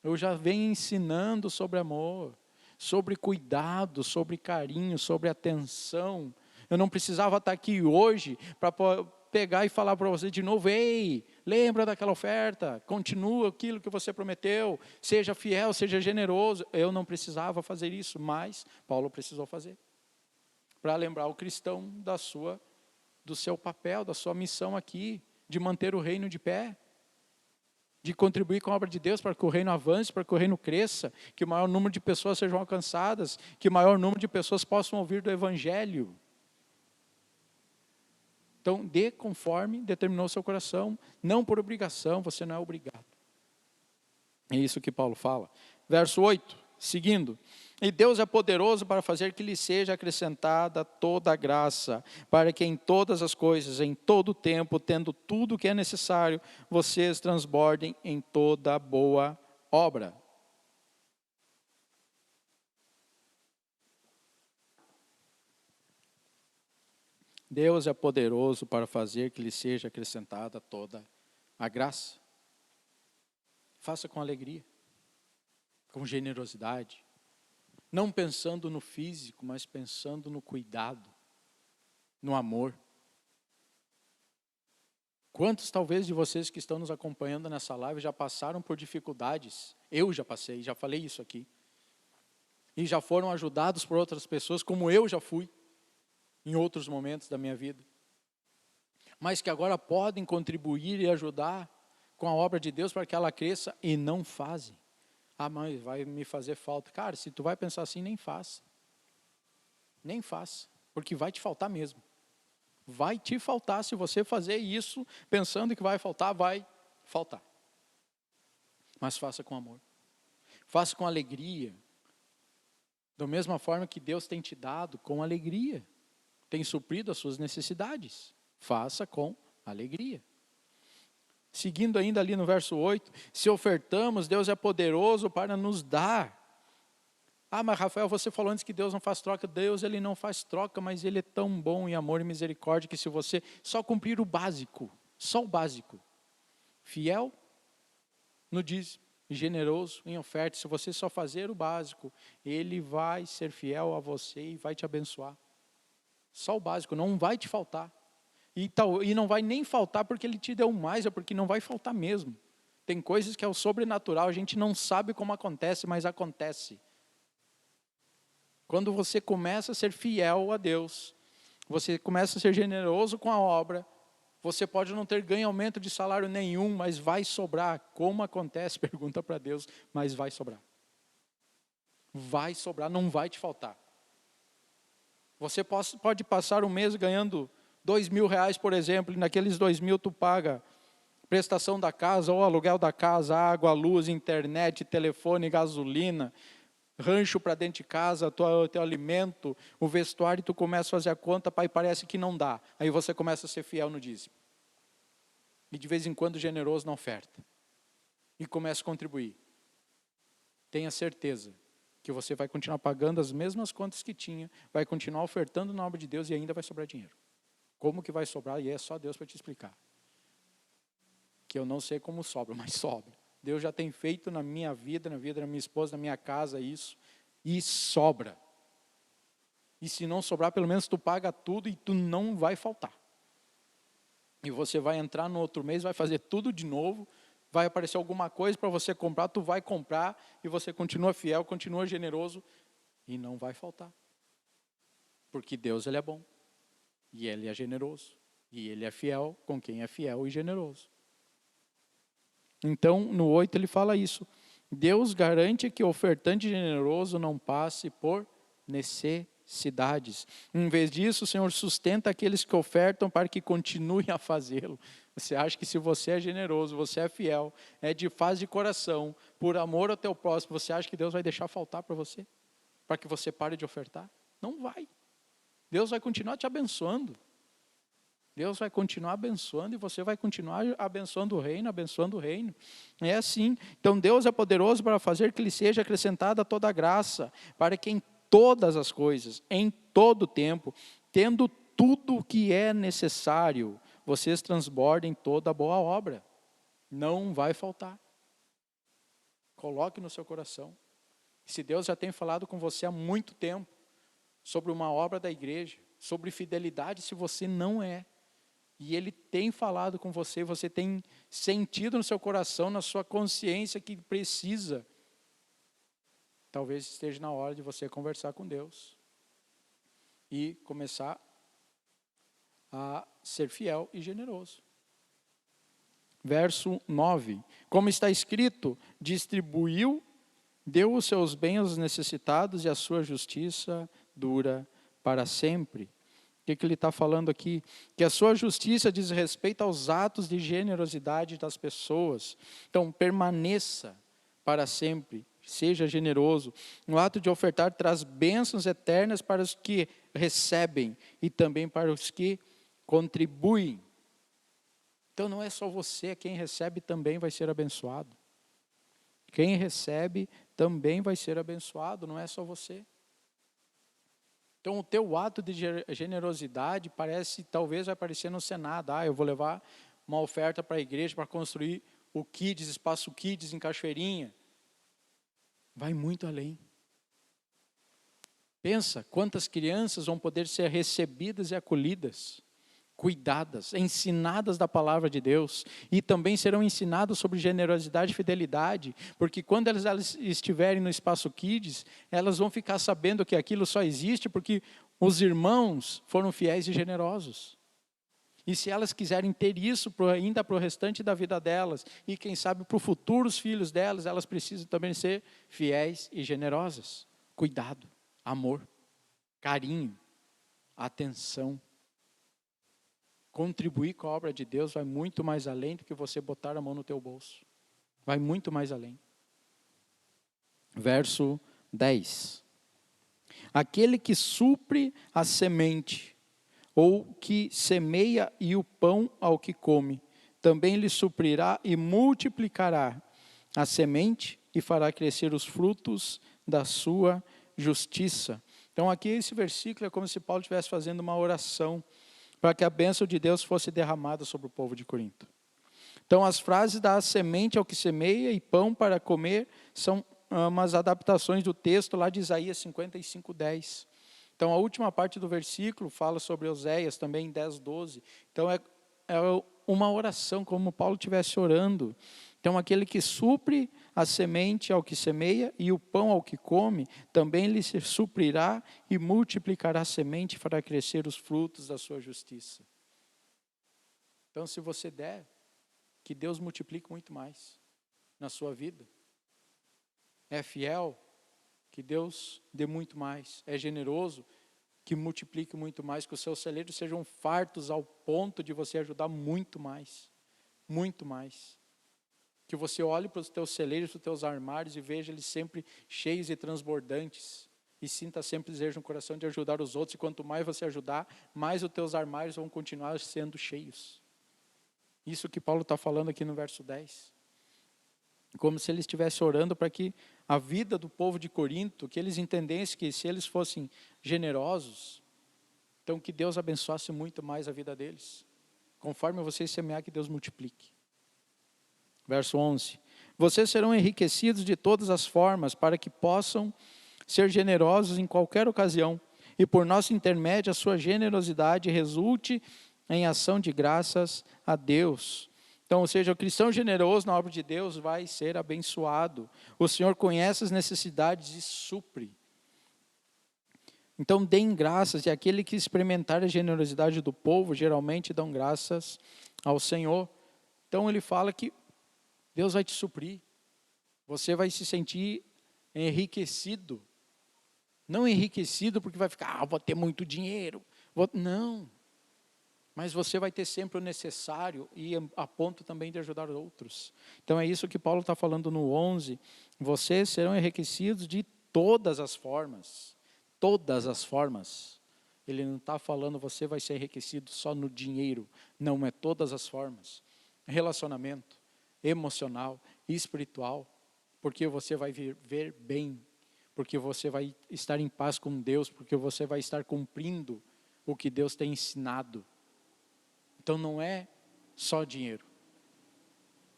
Eu já venho ensinando sobre amor, sobre cuidado, sobre carinho, sobre atenção. Eu não precisava estar aqui hoje para pegar e falar para você de novo, ei, lembra daquela oferta, continua aquilo que você prometeu, seja fiel, seja generoso. Eu não precisava fazer isso, mas Paulo precisou fazer. Para lembrar o cristão do seu papel, da sua missão aqui, de manter o reino de pé, de contribuir com a obra de Deus para que o reino avance, para que o reino cresça, que o maior número de pessoas sejam alcançadas, que o maior número de pessoas possam ouvir do Evangelho. Então, dê conforme determinou o seu coração, não por obrigação, você não é obrigado. É isso que Paulo fala. Verso 8, seguindo. E Deus é poderoso para fazer que lhe seja acrescentada toda a graça, para que em todas as coisas, em todo o tempo, tendo tudo o que é necessário, vocês transbordem em toda boa obra. Deus é poderoso para fazer que lhe seja acrescentada toda a graça. Faça com alegria, com generosidade, não pensando no físico, mas pensando no cuidado, no amor. Quantos talvez de vocês que estão nos acompanhando nessa live já passaram por dificuldades? Eu já passei, já falei isso aqui. E já foram ajudados por outras pessoas, como eu já fui, em outros momentos da minha vida. Mas que agora podem contribuir e ajudar com a obra de Deus para que ela cresça e não fazem. Ah, mas vai me fazer falta. Cara, se tu vai pensar assim, nem faça. Nem faça, porque vai te faltar mesmo. Vai te faltar, se você fazer isso pensando que vai faltar, vai faltar. Mas faça com amor. Faça com alegria. Da mesma forma que Deus tem te dado, com alegria. Tem suprido as suas necessidades. Faça com alegria. Seguindo ainda ali no verso 8, se ofertamos, Deus é poderoso para nos dar. Ah, mas Rafael, você falou antes que Deus não faz troca. Deus, Ele não faz troca, mas Ele é tão bom em amor e misericórdia que se você só cumprir o básico, só o básico, fiel no dízimo, generoso em oferta, se você só fazer o básico, Ele vai ser fiel a você e vai te abençoar. Só o básico, não vai te faltar. E não vai nem faltar porque Ele te deu mais, é porque não vai faltar mesmo. Tem coisas que é o sobrenatural, a gente não sabe como acontece, mas acontece. Quando você começa a ser fiel a Deus, você começa a ser generoso com a obra, você pode não ter ganho aumento de salário nenhum, mas vai sobrar. Como acontece? Pergunta para Deus, mas vai sobrar. Vai sobrar, não vai te faltar. Você pode passar um mês ganhando R$ 2.000, por exemplo, e naqueles 2.000 tu paga prestação da casa, ou aluguel da casa, água, luz, internet, telefone, gasolina, rancho para dentro de casa, teu alimento, o vestuário, tu começa a fazer a conta, pai, parece que não dá. Aí você começa a ser fiel no dízimo. E de vez em quando generoso na oferta. E começa a contribuir. Tenha certeza que você vai continuar pagando as mesmas contas que tinha, vai continuar ofertando na obra de Deus e ainda vai sobrar dinheiro. Como que vai sobrar? E é só Deus para te explicar. Que eu não sei como sobra, mas sobra. Deus já tem feito na minha vida, na vida da minha esposa, na minha casa isso, e sobra. E se não sobrar, pelo menos tu paga tudo e tu não vai faltar. E você vai entrar no outro mês, vai fazer tudo de novo, vai aparecer alguma coisa para você comprar, tu vai comprar, e você continua fiel, continua generoso, e não vai faltar. Porque Deus, Ele é bom, e Ele é generoso, e Ele é fiel com quem é fiel e generoso. Então, no 8 ele fala isso. Deus garante que o ofertante generoso não passe por necessidades. Em vez disso, o Senhor sustenta aqueles que ofertam para que continuem a fazê-lo. Você acha que se você é generoso, você é fiel, faz de coração, por amor ao teu próximo, você acha que Deus vai deixar faltar para você? Para que você pare de ofertar? Não vai. Deus vai continuar te abençoando. Deus vai continuar abençoando e você vai continuar abençoando o reino. É assim. Então Deus é poderoso para fazer que lhe seja acrescentada toda a graça, para que em todas as coisas, em todo o tempo, tendo tudo o que é necessário, vocês transbordem toda a boa obra. Não vai faltar. Coloque no seu coração. Se Deus já tem falado com você há muito tempo, sobre uma obra da igreja, sobre fidelidade, se você não é, e Ele tem falado com você, você tem sentido no seu coração, na sua consciência que precisa, talvez esteja na hora de você conversar com Deus e começar a ser fiel e generoso. Verso 9, como está escrito, distribuiu, deu os seus bens aos necessitados e a sua justiça dura para sempre. O que ele está falando aqui? Que a sua justiça diz respeito aos atos de generosidade das pessoas. Então, permaneça para sempre, seja generoso. O ato de ofertar traz bênçãos eternas para os que recebem e também para os que contribuem. Então, não é só você, quem recebe também vai ser abençoado. Quem recebe também vai ser abençoado, não é só você. Então, o teu ato de generosidade talvez vai parecer no Senado. Eu vou levar uma oferta para a igreja para construir o Kids, espaço Kids em Cachoeirinha. Vai muito além. Pensa quantas crianças vão poder ser recebidas e acolhidas, cuidadas, ensinadas da palavra de Deus, e também serão ensinadas sobre generosidade e fidelidade, porque quando elas estiverem no espaço Kids, elas vão ficar sabendo que aquilo só existe porque os irmãos foram fiéis e generosos. E se elas quiserem ter isso ainda para o restante da vida delas, e quem sabe para os futuros filhos delas, elas precisam também ser fiéis e generosas. Cuidado, amor, carinho, atenção. Contribuir com a obra de Deus vai muito mais além do que você botar a mão no teu bolso. Vai muito mais além. Verso 10. Aquele que supre a semente, ou que semeia e o pão ao que come, também lhe suprirá e multiplicará a semente e fará crescer os frutos da sua justiça. Então aqui esse versículo é como se Paulo estivesse fazendo uma oração, para que a bênção de Deus fosse derramada sobre o povo de Corinto. Então, as frases da semente ao que semeia e pão para comer são umas adaptações do texto lá de Isaías 55:10. Então, a última parte do versículo fala sobre Oséias, também 10, 12. Então, é uma oração, como Paulo estivesse orando. Então, aquele que supre a semente ao que semeia e o pão ao que come, também lhe se suprirá e multiplicará a semente para crescer os frutos da sua justiça. Então, se você der, que Deus multiplique muito mais na sua vida. É fiel, que Deus dê muito mais. É generoso, que multiplique muito mais, que os seus celeiros sejam fartos ao ponto de você ajudar muito mais. Muito mais. Que você olhe para os teus celeiros, para os teus armários e veja eles sempre cheios e transbordantes. E sinta sempre desejo no coração de ajudar os outros. E quanto mais você ajudar, mais os teus armários vão continuar sendo cheios. Isso que Paulo está falando aqui no verso 10. Como se ele estivesse orando para que a vida do povo de Corinto, que eles entendessem que se eles fossem generosos, então que Deus abençoasse muito mais a vida deles. Conforme vocês semear, que Deus multiplique. Verso 11. Vocês serão enriquecidos de todas as formas, para que possam ser generosos em qualquer ocasião, e por nosso intermédio a sua generosidade resulte em ação de graças a Deus. Então, ou seja, o cristão generoso na obra de Deus vai ser abençoado. O Senhor conhece as necessidades e supre. Então, deem graças, e aquele que experimentar a generosidade do povo, geralmente dão graças ao Senhor. Então, ele fala que Deus vai te suprir. Você vai se sentir enriquecido. Não enriquecido porque vai ficar, vou ter muito dinheiro. Não. Mas você vai ter sempre o necessário e a ponto também de ajudar outros. Então é isso que Paulo está falando no 11. Vocês serão enriquecidos de todas as formas. Todas as formas. Ele não está falando você vai ser enriquecido só no dinheiro. Não, é todas as formas. Relacionamento, emocional, espiritual. Porque você vai viver bem. Porque você vai estar em paz com Deus. Porque você vai estar cumprindo o que Deus tem ensinado. Então não é só dinheiro,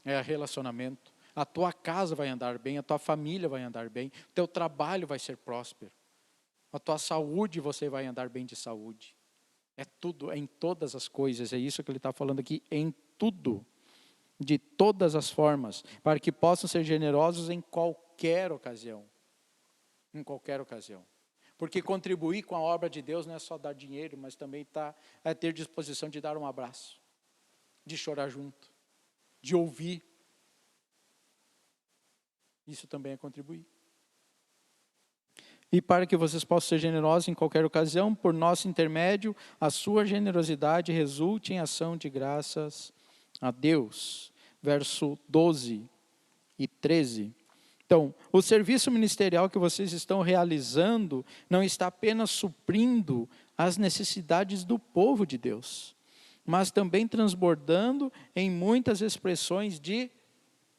é relacionamento. A tua casa vai andar bem, a tua família vai andar bem, o teu trabalho vai ser próspero. A tua saúde, você vai andar bem de saúde. É tudo, é em todas as coisas, é isso que ele está falando aqui, em tudo, de todas as formas, para que possam ser generosos em qualquer ocasião. Em qualquer ocasião. Porque contribuir com a obra de Deus não é só dar dinheiro, mas também é ter disposição de dar um abraço, de chorar junto, de ouvir. Isso também é contribuir. E para que vocês possam ser generosos em qualquer ocasião, por nosso intermédio, a sua generosidade resulte em ação de graças a Deus. Verso 12 e 13. Então, o serviço ministerial que vocês estão realizando não está apenas suprindo as necessidades do povo de Deus, mas também transbordando em muitas expressões de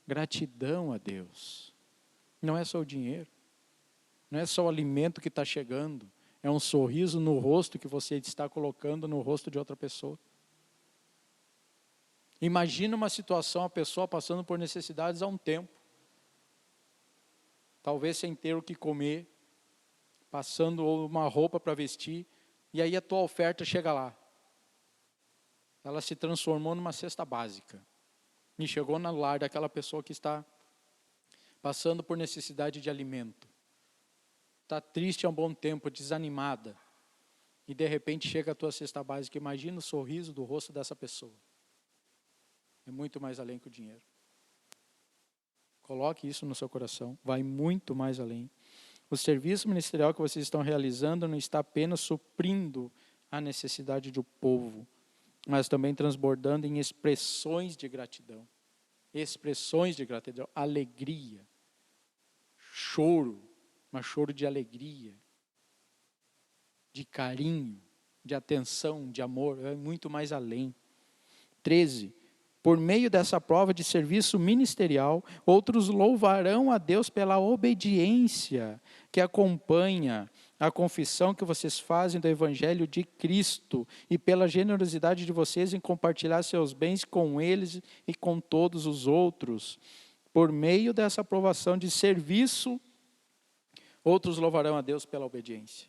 gratidão a Deus. Não é só o dinheiro, não é só o alimento que está chegando, é um sorriso no rosto que você está colocando no rosto de outra pessoa. Imagina uma situação, a pessoa passando por necessidades há um tempo, talvez sem ter o que comer, passando uma roupa para vestir, e aí a tua oferta chega lá. Ela se transformou numa cesta básica. E chegou no lar daquela pessoa que está passando por necessidade de alimento. Está triste há um bom tempo, desanimada. E de repente chega a tua cesta básica. Imagina o sorriso do rosto dessa pessoa. É muito mais além que o dinheiro. Coloque isso no seu coração, vai muito mais além. O serviço ministerial que vocês estão realizando não está apenas suprindo a necessidade do povo, mas também transbordando em expressões de gratidão. Expressões de gratidão, alegria, choro, mas choro de alegria, de carinho, de atenção, de amor, é muito mais além. 13. Por meio dessa prova de serviço ministerial, outros louvarão a Deus pela obediência que acompanha a confissão que vocês fazem do Evangelho de Cristo e pela generosidade de vocês em compartilhar seus bens com eles e com todos os outros. Por meio dessa aprovação de serviço, outros louvarão a Deus pela obediência.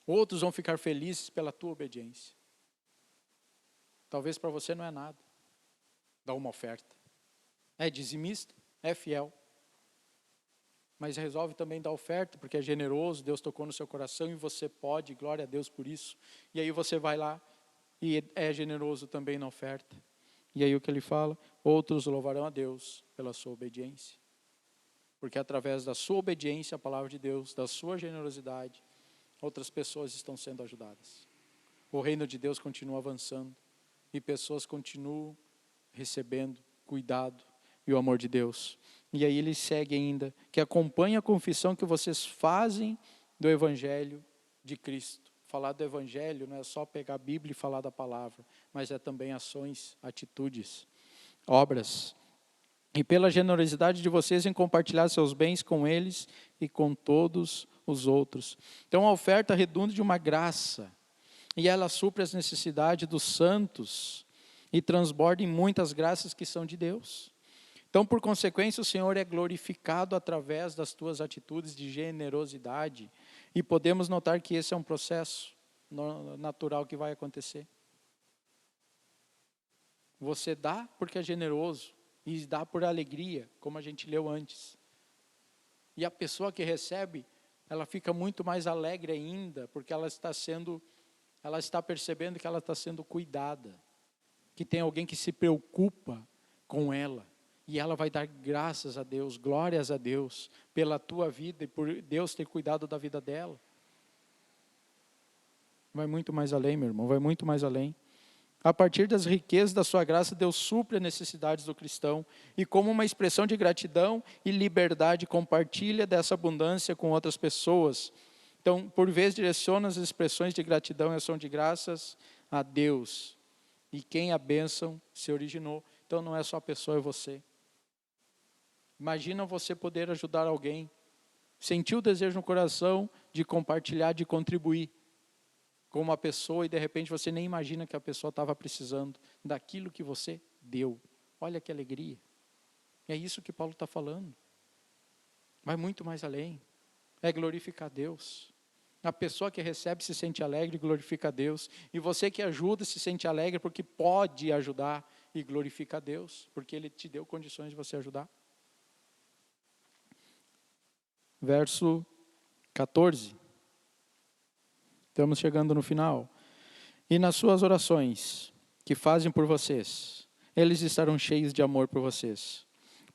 Outros vão ficar felizes pela tua obediência. Talvez para você não é nada. Dá uma oferta. É dizimista, é fiel. Mas resolve também dar oferta, porque é generoso, Deus tocou no seu coração e você pode, glória a Deus por isso. E aí você vai lá e é generoso também na oferta. E aí o que ele fala? Outros louvarão a Deus pela sua obediência. Porque através da sua obediência à palavra de Deus, da sua generosidade, outras pessoas estão sendo ajudadas. O reino de Deus continua avançando e pessoas continuam recebendo cuidado e o amor de Deus. E aí ele segue ainda, que acompanha a confissão que vocês fazem do Evangelho de Cristo. Falar do Evangelho não é só pegar a Bíblia e falar da palavra, mas é também ações, atitudes, obras. E pela generosidade de vocês em compartilhar seus bens com eles e com todos os outros. Então a oferta redunda de uma graça, e ela supre as necessidades dos santos e transborda em muitas graças que são de Deus. Então, por consequência, o Senhor é glorificado através das tuas atitudes de generosidade. E podemos notar que esse é um processo natural que vai acontecer. Você dá porque é generoso e dá por alegria, como a gente leu antes. E a pessoa que recebe, ela fica muito mais alegre ainda, porque ela está percebendo que ela está sendo cuidada, que tem alguém que se preocupa com ela. E ela vai dar graças a Deus, glórias a Deus, pela tua vida e por Deus ter cuidado da vida dela. Vai muito mais além, meu irmão, vai muito mais além. A partir das riquezas da sua graça, Deus supre as necessidades do cristão. E como uma expressão de gratidão e liberdade, compartilha dessa abundância com outras pessoas. Então, por vezes, direciona as expressões de gratidão e ação de graças a Deus. E quem a bênção se originou. Então, não é só a pessoa, é você. Imagina você poder ajudar alguém, sentir o desejo no coração de compartilhar, de contribuir com uma pessoa e de repente você nem imagina que a pessoa estava precisando daquilo que você deu. Olha que alegria. É isso que Paulo está falando. Vai muito mais além. É glorificar Deus. A pessoa que recebe se sente alegre e glorifica a Deus. E você que ajuda se sente alegre porque pode ajudar e glorifica a Deus, porque Ele te deu condições de você ajudar. Verso 14. Estamos chegando no final. E nas suas orações que fazem por vocês, eles estarão cheios de amor por vocês,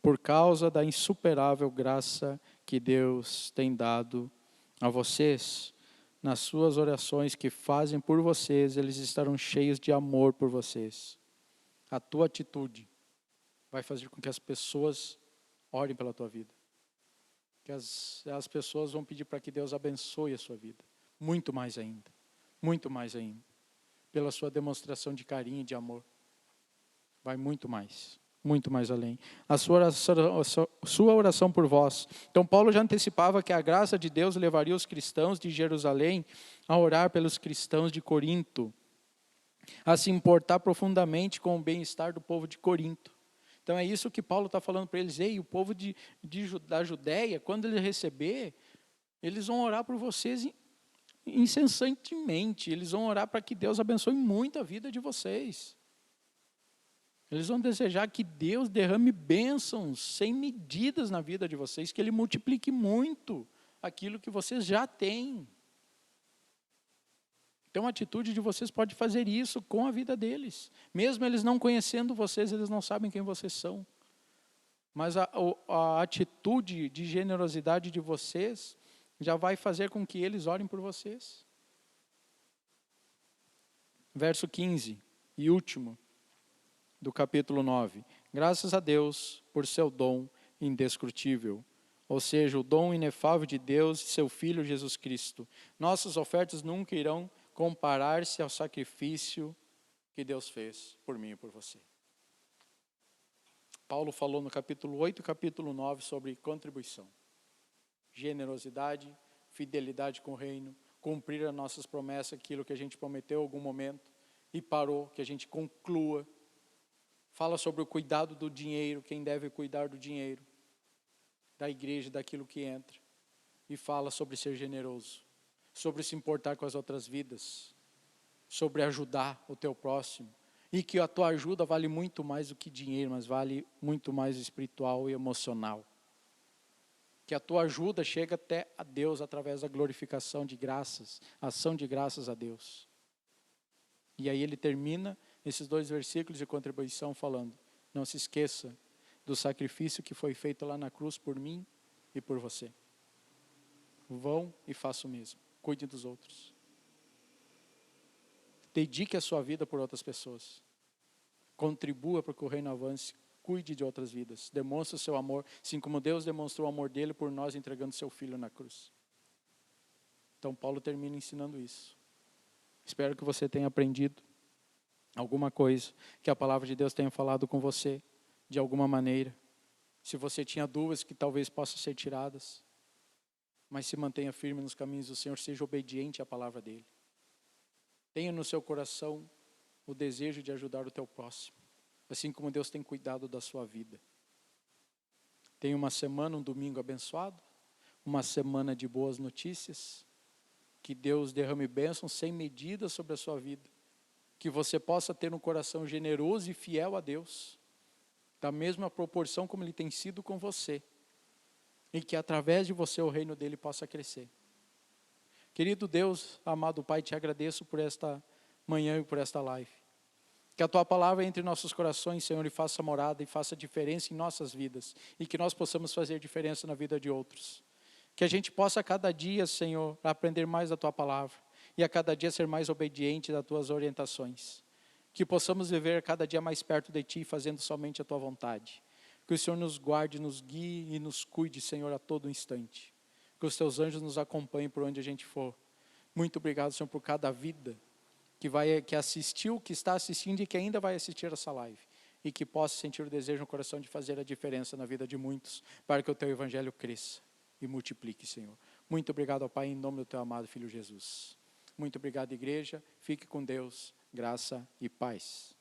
por causa da insuperável graça que Deus tem dado a vocês. Nas suas orações que fazem por vocês, eles estarão cheios de amor por vocês. A tua atitude vai fazer com que as pessoas orem pela tua vida. Que as pessoas vão pedir para que Deus abençoe a sua vida. Muito mais ainda. Muito mais ainda. Pela sua demonstração de carinho e de amor. Vai muito mais além. A sua oração por vós. Então Paulo já antecipava que a graça de Deus levaria os cristãos de Jerusalém a orar pelos cristãos de Corinto, a se importar profundamente com o bem-estar do povo de Corinto. Então é isso que Paulo está falando para eles. Ei, o povo da Judéia, quando ele receber, eles vão orar por vocês incessantemente. Eles vão orar para que Deus abençoe muito a vida de vocês. Eles vão desejar que Deus derrame bênçãos sem medidas na vida de vocês, que Ele multiplique muito aquilo que vocês já têm. Então a atitude de vocês pode fazer isso com a vida deles. Mesmo eles não conhecendo vocês, eles não sabem quem vocês são. Mas a atitude de generosidade de vocês já vai fazer com que eles orem por vocês. Verso 15 e último do capítulo 9. Graças a Deus por seu dom indescrutível. Ou seja, o dom inefável de Deus e seu Filho Jesus Cristo. Nossas ofertas nunca irão comparar-se ao sacrifício que Deus fez por mim e por você. Paulo falou no capítulo 8 e capítulo 9 sobre contribuição. Generosidade, fidelidade com o reino, cumprir as nossas promessas, aquilo que a gente prometeu em algum momento e parou, que a gente conclua. Fala sobre o cuidado do dinheiro, quem deve cuidar do dinheiro, da igreja, daquilo que entra. E fala sobre ser generoso. sobre se importar com as outras vidas, sobre ajudar o teu próximo. E que a tua ajuda vale muito mais do que dinheiro, mas vale muito mais espiritual e emocional. Que a tua ajuda chega até a Deus através da glorificação de graças, ação de graças a Deus. E aí ele termina esses 2 versículos de contribuição falando: não se esqueça do sacrifício que foi feito lá na cruz por mim e por você. Vão e façam o mesmo. Cuide dos outros. Dedique a sua vida por outras pessoas. Contribua para que o reino avance. Cuide de outras vidas. Demonstre o seu amor, assim como Deus demonstrou o amor dele por nós entregando seu filho na cruz. Então Paulo termina ensinando isso. Espero que você tenha aprendido alguma coisa, que a palavra de Deus tenha falado com você de alguma maneira. Se você tinha dúvidas, que talvez possam ser tiradas. Mas se mantenha firme nos caminhos do Senhor, seja obediente à palavra dele. Tenha no seu coração o desejo de ajudar o teu próximo, assim como Deus tem cuidado da sua vida. Tenha uma semana, um domingo abençoado, uma semana de boas notícias, que Deus derrame bênçãos sem medida sobre a sua vida, que você possa ter um coração generoso e fiel a Deus, da mesma proporção como Ele tem sido com você, e que através de você o reino dele possa crescer. Querido Deus, amado Pai, te agradeço por esta manhã e por esta live. Que a tua palavra entre em nossos corações, Senhor, e faça morada e faça diferença em nossas vidas. E que nós possamos fazer diferença na vida de outros. Que a gente possa a cada dia, Senhor, aprender mais da tua palavra. E a cada dia ser mais obediente das tuas orientações. Que possamos viver cada dia mais perto de ti, fazendo somente a tua vontade. Que o Senhor nos guarde, nos guie e nos cuide, Senhor, a todo instante. Que os teus anjos nos acompanhem por onde a gente for. Muito obrigado, Senhor, por cada vida que assistiu, que está assistindo e que ainda vai assistir essa live. E que possa sentir o desejo no coração de fazer a diferença na vida de muitos, para que o teu evangelho cresça e multiplique, Senhor. Muito obrigado, ó Pai, em nome do teu amado Filho Jesus. Muito obrigado, igreja. Fique com Deus. Graça e paz.